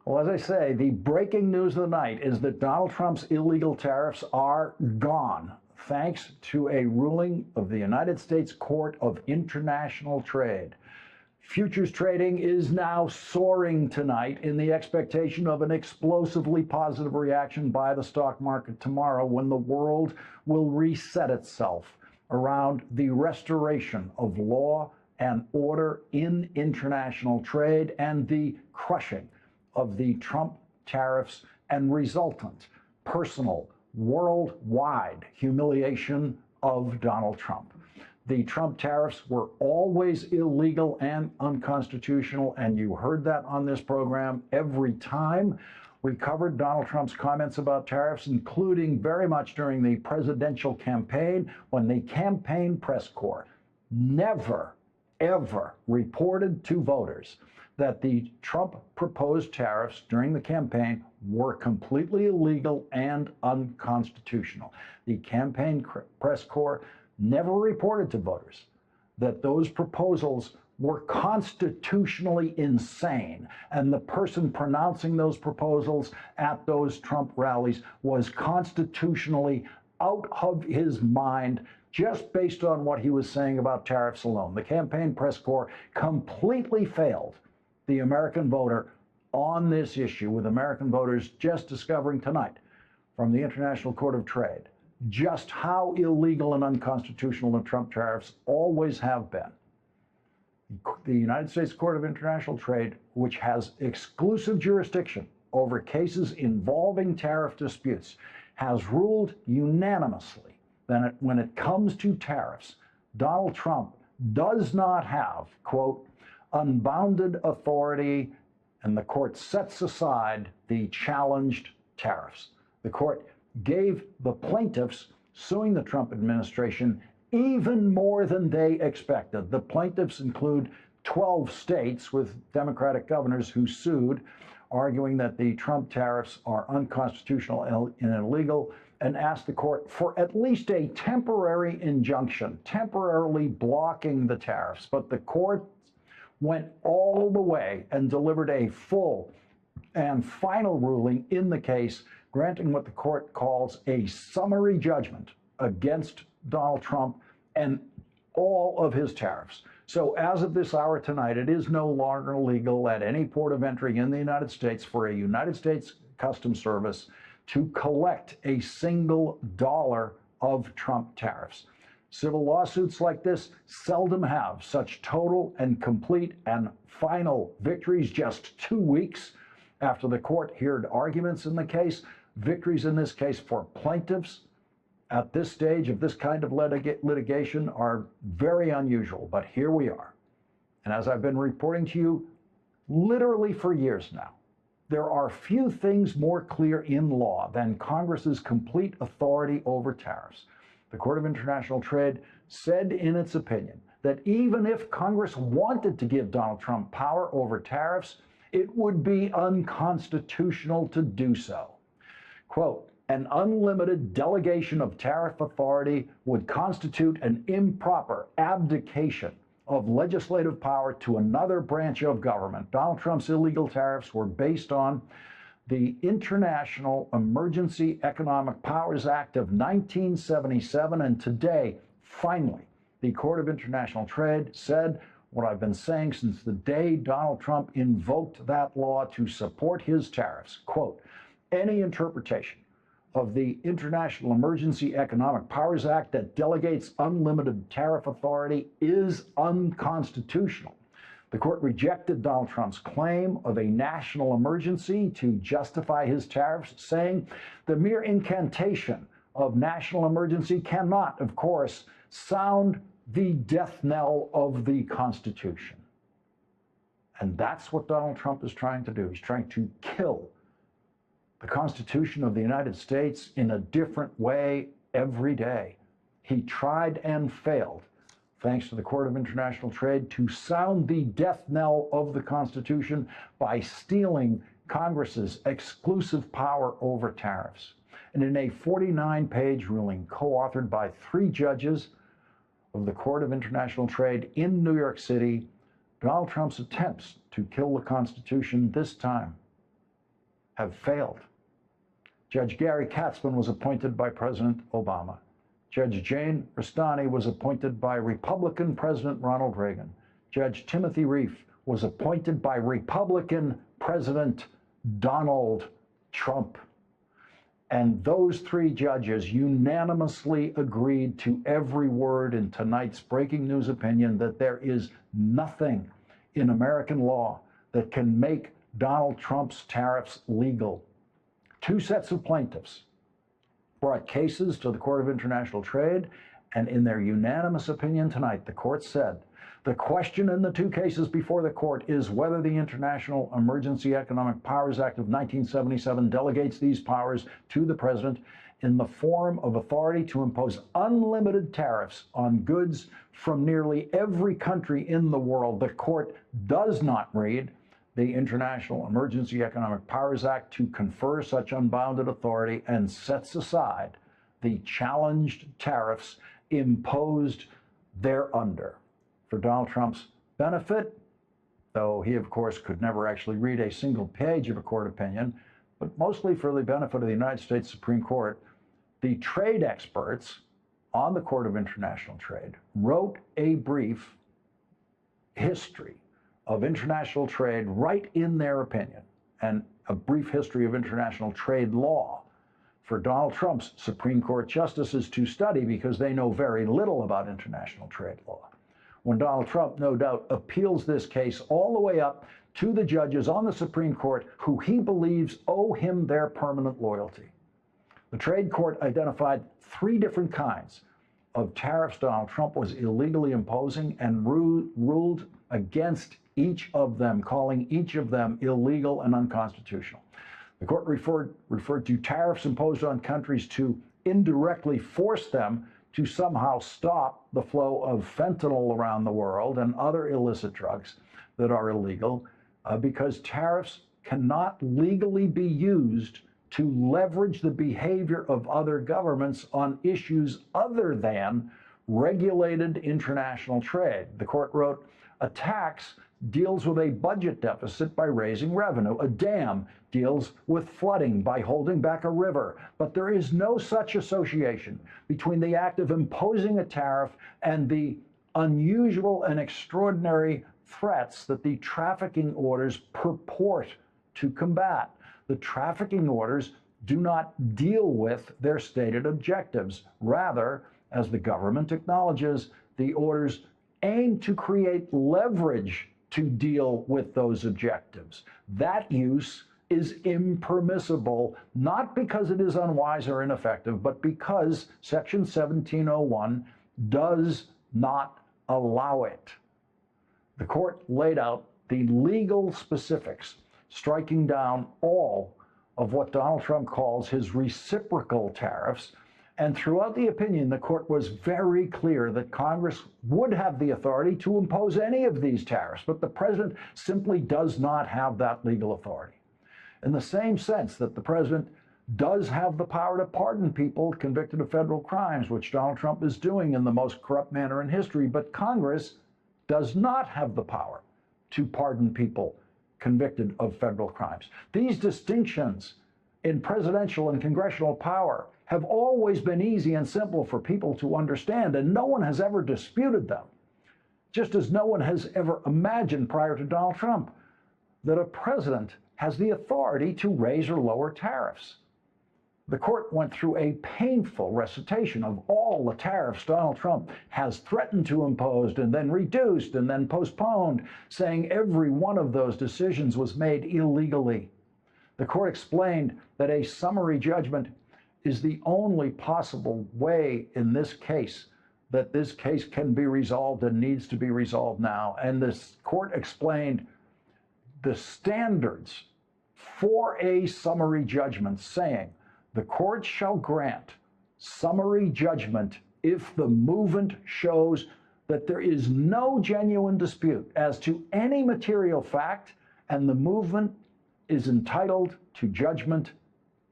Well, as I say, the breaking news of the night is that Donald Trump's illegal tariffs are gone, thanks to a ruling of the United States Court of International Trade. Futures trading is now soaring tonight in the expectation of an explosively positive reaction by the stock market tomorrow, when the world will reset itself around the restoration of law and order in international trade and the crushing of the Trump tariffs and resultant personal worldwide humiliation of Donald Trump. The Trump tariffs were always illegal and unconstitutional, and you heard that on this program every time we covered Donald Trump's comments about tariffs, including very much during the presidential campaign, when the campaign press corps never, ever reported to voters that the Trump proposed tariffs during the campaign were completely illegal and unconstitutional. The campaign press corps never reported to voters that those proposals were constitutionally insane, and the person pronouncing those proposals at those Trump rallies was constitutionally out of his mind, just based on what he was saying about tariffs alone. The campaign press corps completely failed the American voter on this issue, with American voters just discovering tonight from the International Court of Trade just how illegal and unconstitutional the Trump tariffs always have been. The United States Court of International Trade, which has exclusive jurisdiction over cases involving tariff disputes, has ruled unanimously that when it comes to tariffs, Donald Trump does not have, quote, unbounded authority, and the court sets aside the challenged tariffs. The court gave the plaintiffs suing the Trump administration even more than they expected. The plaintiffs include 12 states with Democratic governors who sued, arguing that the Trump tariffs are unconstitutional and illegal, and asked the court for at least a temporary injunction, temporarily blocking the tariffs. But the court went all the way and delivered a full and final ruling in the case, granting what the court calls a summary judgment against Donald Trump and all of his tariffs. So as of this hour tonight, it is no longer legal at any port of entry in the United States for a United States Customs Service to collect a single dollar of Trump tariffs. Civil lawsuits like this seldom have such total and complete and final victories just 2 weeks after the court heard arguments in the case. Victories in this case for plaintiffs at this stage of this kind of litigation are very unusual, but here we are. And as I've been reporting to you literally for years now, there are few things more clear in law than Congress's complete authority over tariffs. The Court of International Trade said in its opinion that even if Congress wanted to give Donald Trump power over tariffs, it would be unconstitutional to do so. Quote, an unlimited delegation of tariff authority would constitute an improper abdication of legislative power to another branch of government. Donald Trump's illegal tariffs were based on the International Emergency Economic Powers Act of 1977, and today, finally, the Court of International Trade said what I've been saying since the day Donald Trump invoked that law to support his tariffs. Quote, any interpretation of the International Emergency Economic Powers Act that delegates unlimited tariff authority is unconstitutional. The court rejected Donald Trump's claim of a national emergency to justify his tariffs, saying the mere incantation of national emergency cannot, of course, sound the death knell of the Constitution. And that's what Donald Trump is trying to do. He's trying to kill the Constitution of the United States in a different way every day. He tried and failed, thanks to the Court of International Trade, to sound the death knell of the Constitution by stealing Congress's exclusive power over tariffs. And in a 49-page ruling co-authored by 3 judges of the Court of International Trade in New York City, Donald Trump's attempts to kill the Constitution this time have failed. Judge Gary Katzmann was appointed by President Obama. Judge Jane Rustani was appointed by Republican President Ronald Reagan. Judge Timothy Reif was appointed by Republican President Donald Trump. And those three judges unanimously agreed to every word in tonight's breaking news opinion that there is nothing in American law that can make Donald Trump's tariffs legal. Two sets of plaintiffs brought cases to the Court of International Trade, and in their unanimous opinion tonight, the court said, the question in the two cases before the court is whether the International Emergency Economic Powers Act of 1977 delegates these powers to the president in the form of authority to impose unlimited tariffs on goods from nearly every country in the world. The court does not read the International Emergency Economic Powers Act to confer such unbounded authority and sets aside the challenged tariffs imposed thereunder. For Donald Trump's benefit, though he, of course, could never actually read a single page of a court opinion, but mostly for the benefit of the United States Supreme Court, the trade experts on the Court of International Trade wrote a brief history of international trade right in their opinion, and a brief history of international trade law for Donald Trump's Supreme Court justices to study because they know very little about international trade law. When Donald Trump, no doubt, appeals this case all the way up to the judges on the Supreme Court who he believes owe him their permanent loyalty. The trade court identified three different kinds of tariffs Donald Trump was illegally imposing and ruled against each of them, calling each of them illegal and unconstitutional. The court referred to tariffs imposed on countries to indirectly force them to somehow stop the flow of fentanyl around the world and other illicit drugs that are illegal, because tariffs cannot legally be used to leverage the behavior of other governments on issues other than regulated international trade. The court wrote, a tax deals with a budget deficit by raising revenue. A dam deals with flooding by holding back a river. But there is no such association between the act of imposing a tariff and the unusual and extraordinary threats that the trafficking orders purport to combat. The trafficking orders do not deal with their stated objectives. Rather, as the government acknowledges, the orders aim to create leverage to deal with those objectives. That use is impermissible, not because it is unwise or ineffective, but because Section 1701 does not allow it. The court laid out the legal specifics, striking down all of what Donald Trump calls his reciprocal tariffs. And throughout the opinion, the court was very clear that Congress would have the authority to impose any of these tariffs, but the president simply does not have that legal authority. In the same sense that the president does have the power to pardon people convicted of federal crimes, which Donald Trump is doing in the most corrupt manner in history, but Congress does not have the power to pardon people convicted of federal crimes. These distinctions in presidential and congressional power have always been easy and simple for people to understand, and no one has ever disputed them, just as no one has ever imagined prior to Donald Trump that a president has the authority to raise or lower tariffs. The court went through a painful recitation of all the tariffs Donald Trump has threatened to impose and then reduced and then postponed, saying every one of those decisions was made illegally. The court explained that a summary judgment is the only possible way in this case that this case can be resolved and needs to be resolved now. And this court explained the standards for a summary judgment, saying the court shall grant summary judgment if the movement shows that there is no genuine dispute as to any material fact, and the movement is entitled to judgment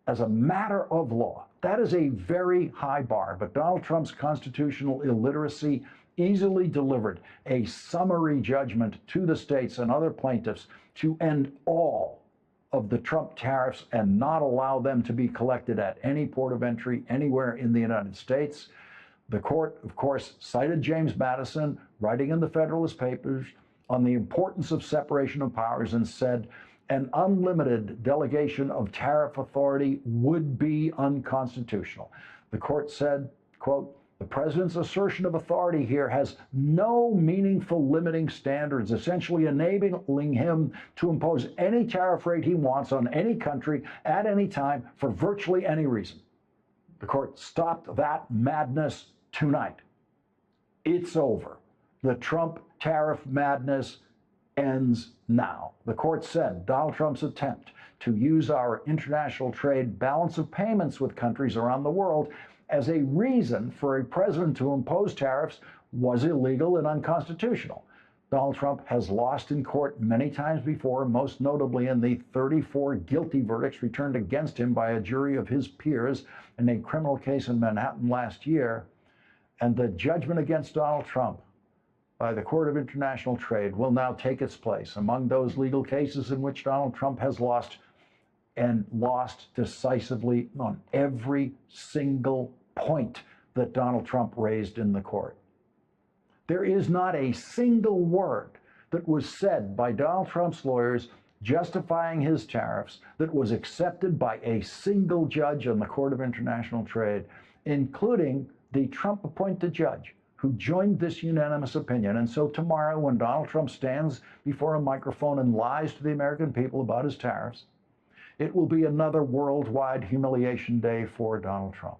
as a matter of law. That is a very high bar, but Donald Trump's constitutional illiteracy easily delivered a summary judgment to the states and other plaintiffs to end all of the Trump tariffs and not allow them to be collected at any port of entry anywhere in the United States. The court, of course, cited James Madison, writing in the Federalist Papers, on the importance of separation of powers and said an unlimited delegation of tariff authority would be unconstitutional. The court said, quote, the president's assertion of authority here has no meaningful limiting standards, essentially enabling him to impose any tariff rate he wants on any country at any time for virtually any reason. The court stopped that madness tonight. It's over. The Trump tariff madness ends now. The court said Donald Trump's attempt to use our international trade balance of payments with countries around the world as a reason for a president to impose tariffs was illegal and unconstitutional. Donald Trump has lost in court many times before, most notably in the 34 guilty verdicts returned against him by a jury of his peers in a criminal case in Manhattan last year. And the judgment against Donald Trump by the Court of International Trade will now take its place among those legal cases in which Donald Trump has lost, and lost decisively on every single point that Donald Trump raised in the court. There is not a single word that was said by Donald Trump's lawyers justifying his tariffs that was accepted by a single judge on the Court of International Trade, including the Trump-appointed judge who joined this unanimous opinion. And so tomorrow, when Donald Trump stands before a microphone and lies to the American people about his tariffs, it will be another worldwide humiliation day for Donald Trump.